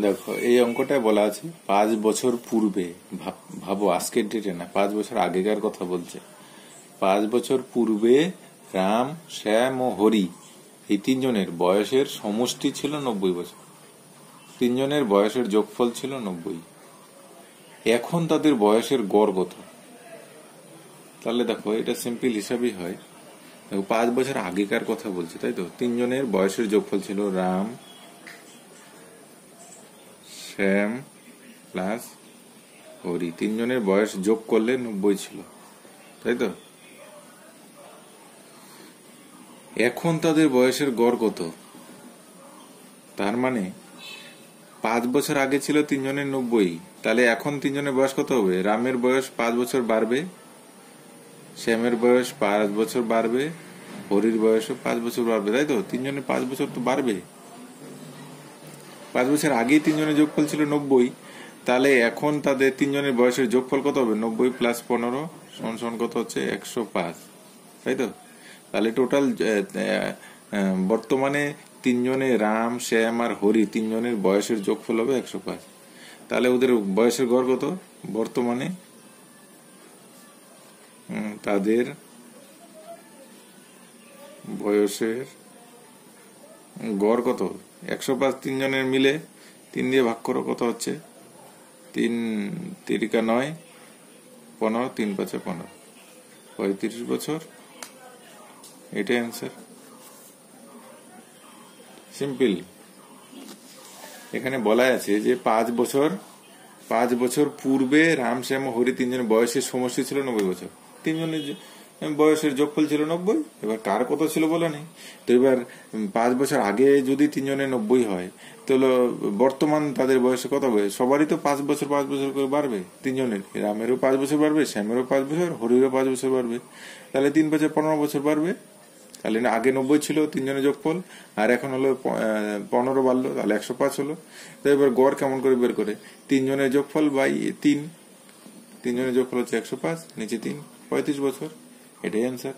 দেখো এই অঙ্কটা বলা আছে 5 বছর পূর্বে, ভাবো আজকের ডেটে না, 5 বছর আগেকার কথা বলছে। 5 বছর পূর্বে রাম, শ্যাম ও হরি এই তিনজনের বয়সের সমষ্টি ছিল 90 বছর। তিনজনের বয়সের যোগফল ছিল 90। এখন তাদের বয়সের গড় কত? তাহলে দেখো এটা সিম্পল হিসাবই হয়। দেখো 5 বছর আগেকার কথা বলছে, তাই তো? তিনজনের বয়সের যোগফল ছিল রাম, শ্যাম প্লাস হরি। তিনজনের বয়স যোগ করলে 90 ছিল, তাই তো? এখন তাদের বয়সের গড় কত? তার মানে 5 বছর আগে ছিল তিনজনের 90, তাহলে এখন তিনজনের বয়স কত হবে? রামের বয়স 5 বছর বাড়বে, শ্যামের বয়স 5 বছর বাড়বে, হরির বয়সও 5 বছর বাড়বে, তাই তো? তিনজনের 5 বছর তো বাড়বে। 5 বছর আগেই তিনজনের যোগফল ছিল 90, তাহলে এখন তাদের তিনজনের বয়সের যোগফল কত হবে? 90 প্লাস 15 সমান কত হচ্ছে? 105, তাই তো? তাহলে টোটাল বর্তমানে তিনজনে রাম, শ্যাম আর হরি তিনজনের বয়সের যোগফল হবে 105। তাহলে ওদের বয়সের গড় কত বর্তমানে? তাদের বয়সের গড় কত? 105 তিনজনের মিলে 3 দিয়ে ভাগ করো, কত হচ্ছে? 3 তিরিকা 9, 15, 3 5 15, 35 বছর। এটাই অ্যান্সার। সিম্পল। এখানে বলা আছে যে 5 বছর পূর্বে রাম, শ্যাম ও হরি তিনজনের বয়সের সমষ্টি ছিল 90 বছর। তিনজনের বয়সের যোগফল ছিল 90। এবার কার কত ছিল বলে নেই তো। এবার 5 বছর আগে যদি তিনজনের 90 হয়, তাহলে বর্তমান তাদের বয়সে কত হবে? সবারই তো 5 বছর করে বাড়বে। তিনজনের, রামেরও 5 বছর বাড়বে, শ্যামেরও 5 বছর, হরিরও 5 বছর বাড়বে। তাহলে 3 5 15 বছর বাড়বে। তাহলে আগে 90 ছিল তিনজনের যোগফল, আর এখন হলো 15 বাড়লো, তাহলে 105 হলো। তো এবার গড় কেমন করে বের করে? তিনজনের যোগফল বাই 3, তিনজনের যোগফল হচ্ছে 105, নিচে 3, 35 বছর। এটাই অ্যান্সার।